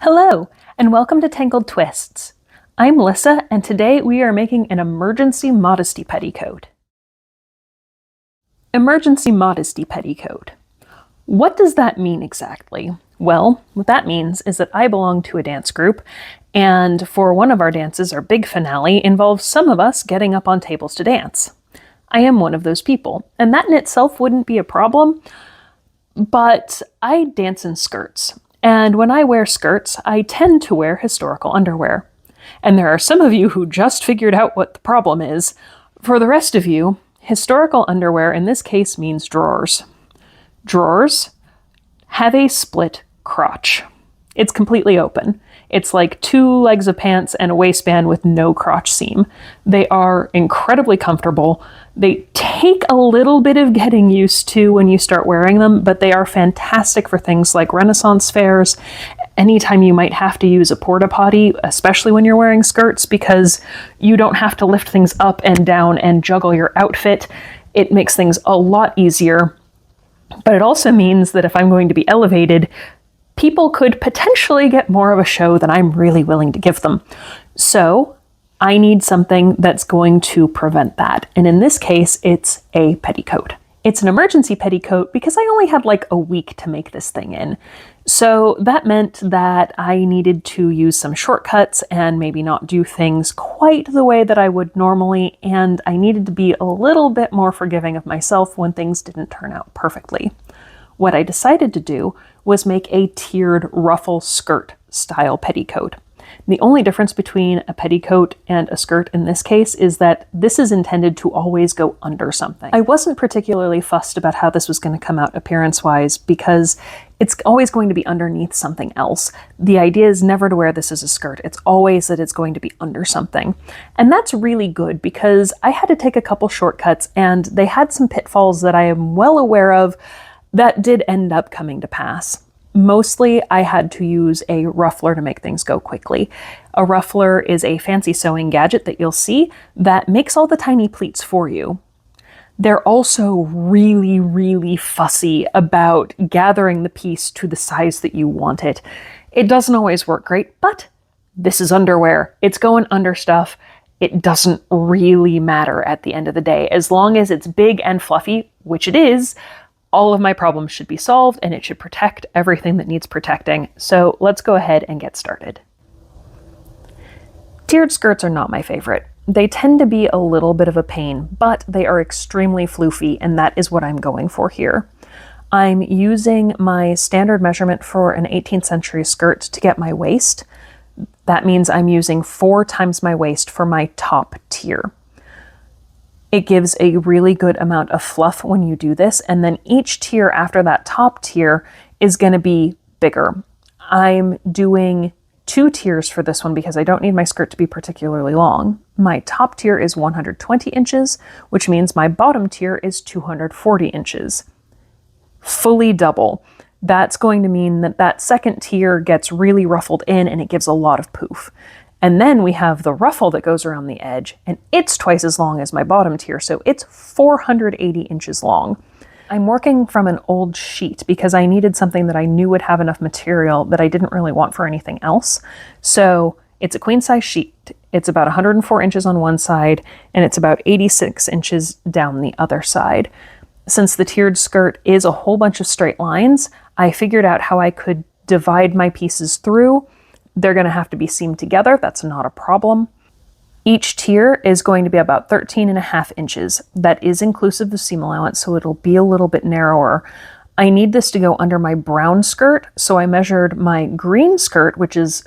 Hello, and welcome to Tangled Twists. I'm Lissa, and today we are making an emergency modesty petticoat. Emergency modesty petticoat. What does that mean exactly? Well, what that means is that I belong to a dance group, and for one of our dances, our big finale involves some of us getting up on tables to dance. I am one of those people, and that in itself wouldn't be a problem, but I dance in skirts. And when I wear skirts, I tend to wear historical underwear. And there are some of you who just figured out what the problem is. For the rest of you, historical underwear in this case means drawers. Drawers have a split crotch. It's completely open. It's like two legs of pants and a waistband with no crotch seam. They are incredibly comfortable. They take a little bit of getting used to when you start wearing them, but they are fantastic for things like Renaissance fairs, anytime you might have to use a porta potty, especially when you're wearing skirts, because you don't have to lift things up and down and juggle your outfit. It makes things a lot easier. But it also means that if I'm going to be elevated, people could potentially get more of a show than I'm really willing to give them. So I need something that's going to prevent that. And in this case, it's a petticoat. It's an emergency petticoat because I only had like a week to make this thing in. So that meant that I needed to use some shortcuts and maybe not do things quite the way that I would normally, and I needed to be a little bit more forgiving of myself when things didn't turn out perfectly. What I decided to do was make a tiered ruffle skirt style petticoat. The only difference between a petticoat and a skirt in this case is that this is intended to always go under something. I wasn't particularly fussed about how this was going to come out appearance-wise because it's always going to be underneath something else. The idea is never to wear this as a skirt. It's always that it's going to be under something. And that's really good because I had to take a couple shortcuts and they had some pitfalls that I am well aware of that did end up coming to pass. Mostly, I had to use a ruffler to make things go quickly. A ruffler is a fancy sewing gadget that you'll see that makes all the tiny pleats for you. They're also really, really fussy about gathering the piece to the size that you want it. It doesn't always work great, but this is underwear. It's going under stuff. It doesn't really matter at the end of the day. As long as it's big and fluffy, which it is, all of my problems should be solved and it should protect everything that needs protecting. So let's go ahead and get started. Tiered skirts are not my favorite. They tend to be a little bit of a pain, but they are extremely floofy, and that is what I'm going for here. I'm using my standard measurement for an 18th century skirt to get my waist. That means I'm using 4 times my waist for my top tier. It gives a really good amount of fluff when you do this, and then each tier after that top tier is going to be bigger. I'm doing 2 tiers for this one because I don't need my skirt to be particularly long. My top tier is 120 inches, which means my bottom tier is 240 inches. Fully double. That's going to mean that that second tier gets really ruffled in and it gives a lot of poof. And then we have the ruffle that goes around the edge, and it's twice as long as my bottom tier, so it's 480 inches long. I'm working from an old sheet because I needed something that I knew would have enough material that I didn't really want for anything else. So it's a queen size sheet. It's about 104 inches on one side, and it's about 86 inches down the other side. Since the tiered skirt is a whole bunch of straight lines, I figured out how I could divide my pieces through. They're going to have to be seamed together. That's not a problem. Each tier is going to be about 13.5 inches. That is inclusive of seam allowance, so it'll be a little bit narrower. I need this to go under my brown skirt, so I measured my green skirt, which is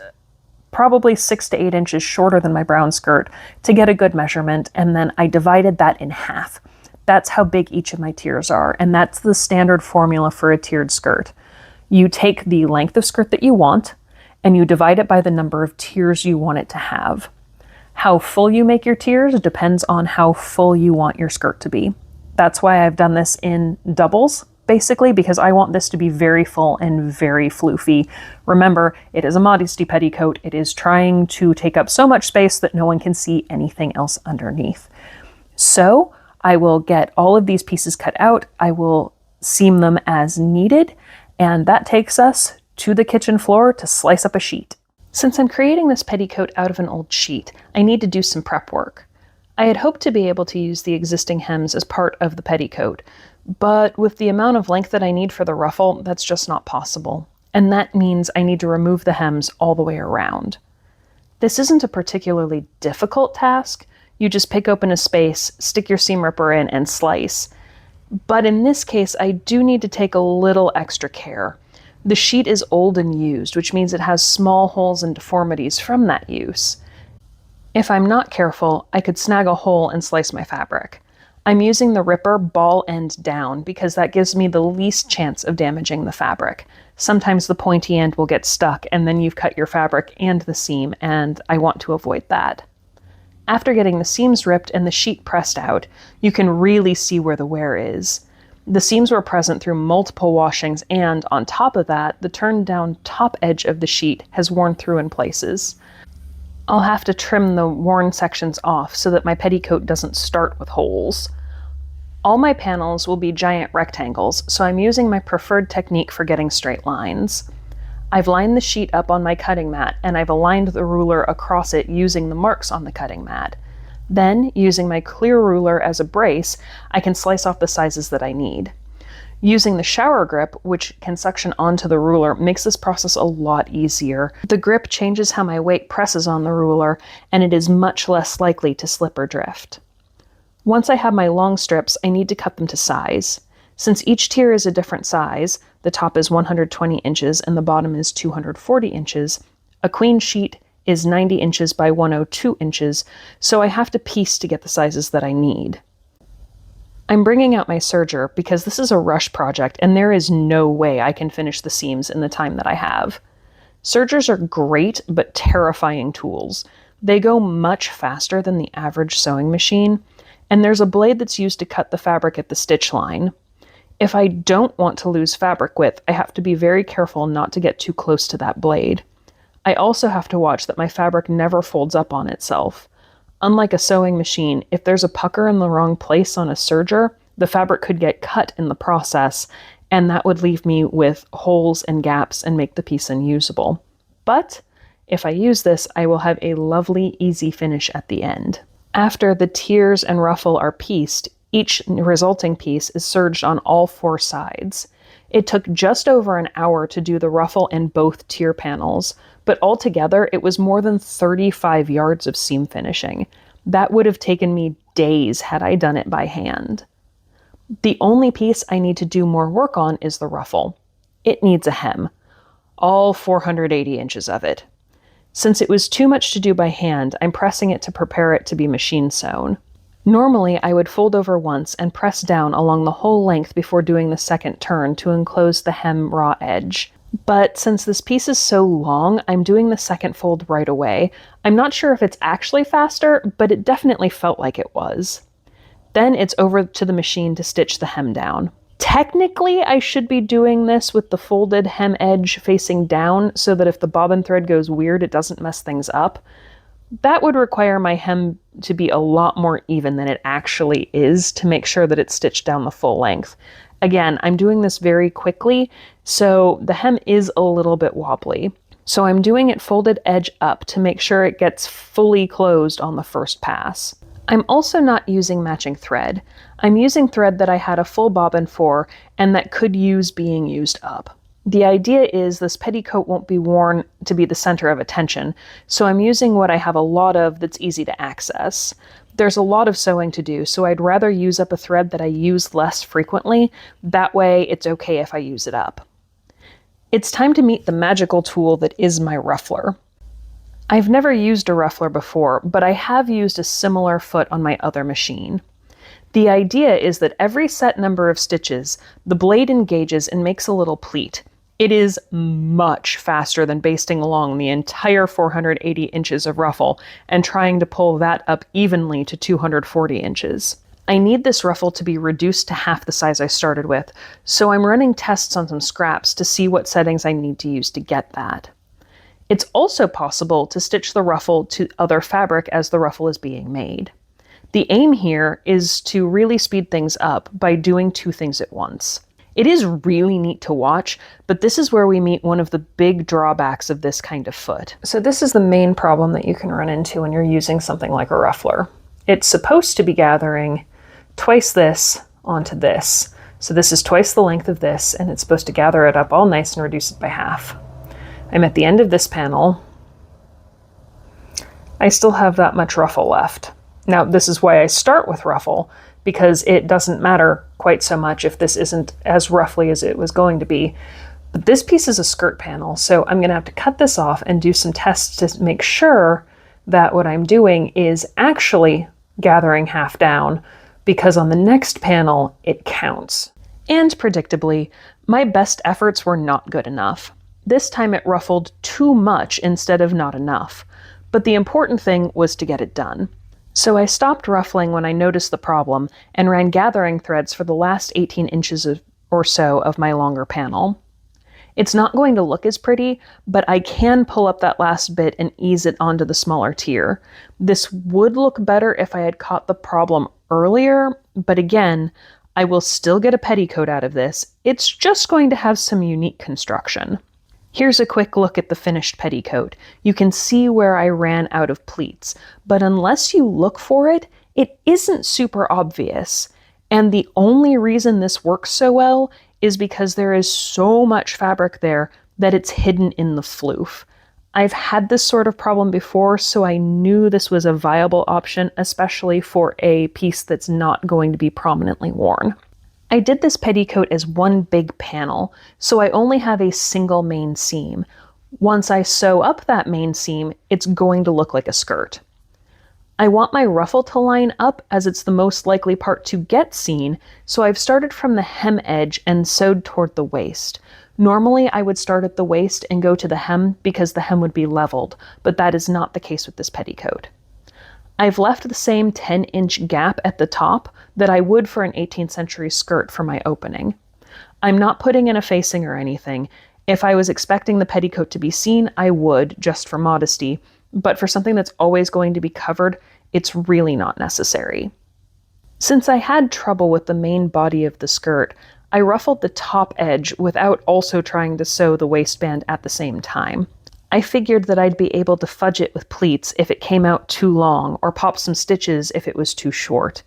probably 6 to 8 inches shorter than my brown skirt, to get a good measurement, and then I divided that in half. That's how big each of my tiers are, and that's the standard formula for a tiered skirt. You take the length of skirt that you want, and you divide it by the number of tiers you want it to have. How full you make your tiers depends on how full you want your skirt to be. That's why I've done this in doubles, basically, because I want this to be very full and very floofy. Remember, it is a modesty petticoat. It is trying to take up so much space that no one can see anything else underneath. So I will get all of these pieces cut out. I will seam them as needed, and that takes us to the kitchen floor to slice up a sheet. Since I'm creating this petticoat out of an old sheet, I need to do some prep work. I had hoped to be able to use the existing hems as part of the petticoat, but with the amount of length that I need for the ruffle, that's just not possible. And that means I need to remove the hems all the way around. This isn't a particularly difficult task. You just pick open a space, stick your seam ripper in, and slice. But in this case, I do need to take a little extra care. The sheet is old and used, which means it has small holes and deformities from that use. If I'm not careful, I could snag a hole and slice my fabric. I'm using the ripper ball end down because that gives me the least chance of damaging the fabric. Sometimes the pointy end will get stuck and then you've cut your fabric and the seam, and I want to avoid that. After getting the seams ripped and the sheet pressed out, you can really see where the wear is. The seams were present through multiple washings, and on top of that, the turned down top edge of the sheet has worn through in places. I'll have to trim the worn sections off so that my petticoat doesn't start with holes. All my panels will be giant rectangles, so I'm using my preferred technique for getting straight lines. I've lined the sheet up on my cutting mat, and I've aligned the ruler across it using the marks on the cutting mat. Then, using my clear ruler as a brace, I can slice off the sizes that I need. Using the shower grip, which can suction onto the ruler, makes this process a lot easier. The grip changes how my weight presses on the ruler, and it is much less likely to slip or drift. Once I have my long strips, I need to cut them to size. Since each tier is a different size, the top is 120 inches and the bottom is 240 inches, a queen sheet is 90 inches by 102 inches, so I have to piece to get the sizes that I need. I'm bringing out my serger because this is a rush project and there is no way I can finish the seams in the time that I have. Sergers are great but terrifying tools. They go much faster than the average sewing machine, and there's a blade that's used to cut the fabric at the stitch line. If I don't want to lose fabric width, I have to be very careful not to get too close to that blade. I also have to watch that my fabric never folds up on itself. Unlike a sewing machine, if there's a pucker in the wrong place on a serger, the fabric could get cut in the process, and that would leave me with holes and gaps and make the piece unusable. But if I use this, I will have a lovely, easy finish at the end. After the tiers and ruffle are pieced, each resulting piece is serged on all four sides. It took just over an hour to do the ruffle and both tier panels, but altogether it was more than 35 yards of seam finishing. That would have taken me days had I done it by hand. The only piece I need to do more work on is the ruffle. It needs a hem, all 480 inches of it. Since it was too much to do by hand, I'm pressing it to prepare it to be machine sewn. Normally, I would fold over once and press down along the whole length before doing the second turn to enclose the hem raw edge. But since this piece is so long, I'm doing the second fold right away. I'm not sure if it's actually faster, but it definitely felt like it was. Then it's over to the machine to stitch the hem down. Technically, I should be doing this with the folded hem edge facing down so that if the bobbin thread goes weird, it doesn't mess things up. That would require my hem to be a lot more even than it actually is to make sure that it's stitched down the full length. Again, I'm doing this very quickly, so the hem is a little bit wobbly. So I'm doing it folded edge up to make sure it gets fully closed on the first pass. I'm also not using matching thread. I'm using thread that I had a full bobbin for and that could use being used up. The idea is this petticoat won't be worn to be the center of attention, so I'm using what I have a lot of that's easy to access. There's a lot of sewing to do, so I'd rather use up a thread that I use less frequently. That way it's okay if I use it up. It's time to meet the magical tool that is my ruffler. I've never used a ruffler before, but I have used a similar foot on my other machine. The idea is that every set number of stitches, the blade engages and makes a little pleat. It is much faster than basting along the entire 480 inches of ruffle and trying to pull that up evenly to 240 inches. I need this ruffle to be reduced to half the size I started with, so I'm running tests on some scraps to see what settings I need to use to get that. It's also possible to stitch the ruffle to other fabric as the ruffle is being made. The aim here is to really speed things up by doing two things at once. It is really neat to watch, but this is where we meet one of the big drawbacks of this kind of foot. So this is the main problem that you can run into when you're using something like a ruffler. It's supposed to be gathering twice this onto this. So this is twice the length of this, and it's supposed to gather it up all nice and reduce it by half. I'm at the end of this panel. I still have that much ruffle left. Now, this is why I start with ruffle, because it doesn't matter quite so much if this isn't as roughly as it was going to be. But this piece is a skirt panel, so I'm going to have to cut this off and do some tests to make sure that what I'm doing is actually gathering half down, because on the next panel, it counts. And predictably, my best efforts were not good enough. This time it ruffled too much instead of not enough. But the important thing was to get it done. So I stopped ruffling when I noticed the problem and ran gathering threads for the last 18 inches or so of my longer panel. It's not going to look as pretty, but I can pull up that last bit and ease it onto the smaller tier. This would look better if I had caught the problem earlier, but again, I will still get a petticoat out of this. It's just going to have some unique construction. Here's a quick look at the finished petticoat. You can see where I ran out of pleats, but unless you look for it, it isn't super obvious. And the only reason this works so well is because there is so much fabric there that it's hidden in the floof. I've had this sort of problem before, so I knew this was a viable option, especially for a piece that's not going to be prominently worn. I did this petticoat as one big panel, so I only have a single main seam. Once I sew up that main seam, it's going to look like a skirt. I want my ruffle to line up as it's the most likely part to get seen, so I've started from the hem edge and sewed toward the waist. Normally I would start at the waist and go to the hem because the hem would be leveled, but that is not the case with this petticoat. I've left the same 10-inch gap at the top that I would for an 18th century skirt for my opening. I'm not putting in a facing or anything. If I was expecting the petticoat to be seen, I would, just for modesty, but for something that's always going to be covered, it's really not necessary. Since I had trouble with the main body of the skirt, I ruffled the top edge without also trying to sew the waistband at the same time. I figured that I'd be able to fudge it with pleats if it came out too long, or pop some stitches if it was too short.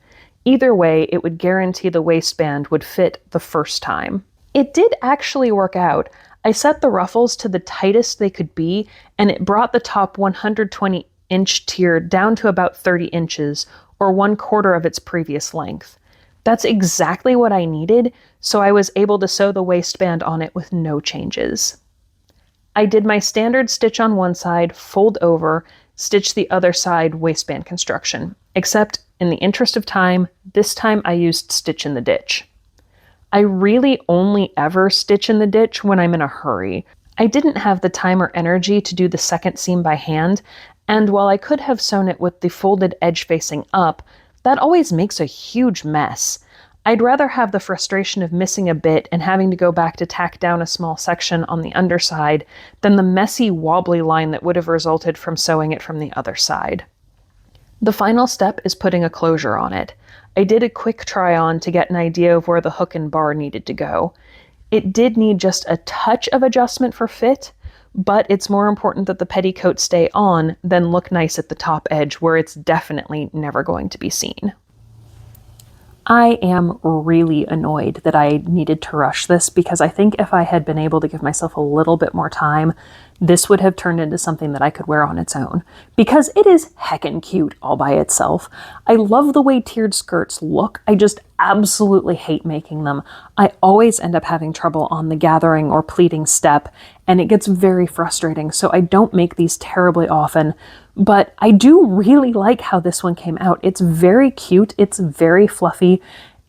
Either way, it would guarantee the waistband would fit the first time. It did actually work out. I set the ruffles to the tightest they could be, and it brought the top 120-inch tier down to about 30 inches, or 1/4 of its previous length. That's exactly what I needed, so I was able to sew the waistband on it with no changes. I did my standard stitch on one side, fold over, stitch the other side waistband construction, except in the interest of time, this time I used stitch in the ditch. I really only ever stitch in the ditch when I'm in a hurry. I didn't have the time or energy to do the second seam by hand, and while I could have sewn it with the folded edge facing up, that always makes a huge mess. I'd rather have the frustration of missing a bit and having to go back to tack down a small section on the underside than the messy, wobbly line that would have resulted from sewing it from the other side. The final step is putting a closure on it. I did a quick try on to get an idea of where the hook and bar needed to go. It did need just a touch of adjustment for fit, but it's more important that the petticoat stay on than look nice at the top edge where it's definitely never going to be seen. I am really annoyed that I needed to rush this, because I think if I had been able to give myself a little bit more time, this would have turned into something that I could wear on its own, because it is heckin' cute all by itself. I love the way tiered skirts look. I just absolutely hate making them. I always end up having trouble on the gathering or pleating step, and it gets very frustrating, so I don't make these terribly often. But I do really like how this one came out. It's very cute, it's very fluffy,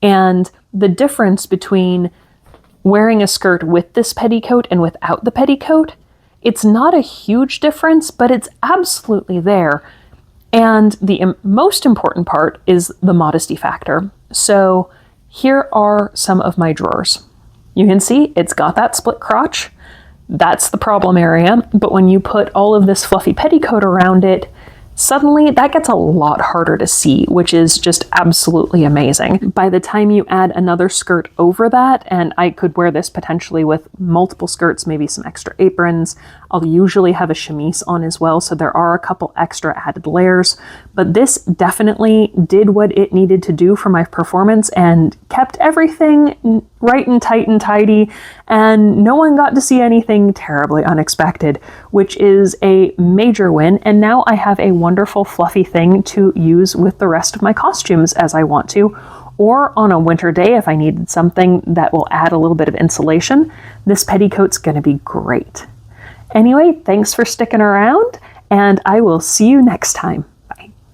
and the difference between wearing a skirt with this petticoat and without the petticoat, it's not a huge difference, but it's absolutely there. And the most important part is the modesty factor. So here are some of my drawers. You can see it's got that split crotch. That's the problem area, but when you put all of this fluffy petticoat around it, Suddenly, that gets a lot harder to see, which is just absolutely amazing. By the time you add another skirt over that, and I could wear this potentially with multiple skirts, maybe some extra aprons. I'll usually have a chemise on as well, so there are a couple extra added layers. But this definitely did what it needed to do for my performance and kept everything right and tight and tidy, and no one got to see anything terribly unexpected, which is a major win. And now I have a wonderful fluffy thing to use with the rest of my costumes as I want to, or on a winter day if I needed something that will add a little bit of insulation. This petticoat's going to be great. Anyway, thanks for sticking around, and I will see you next time.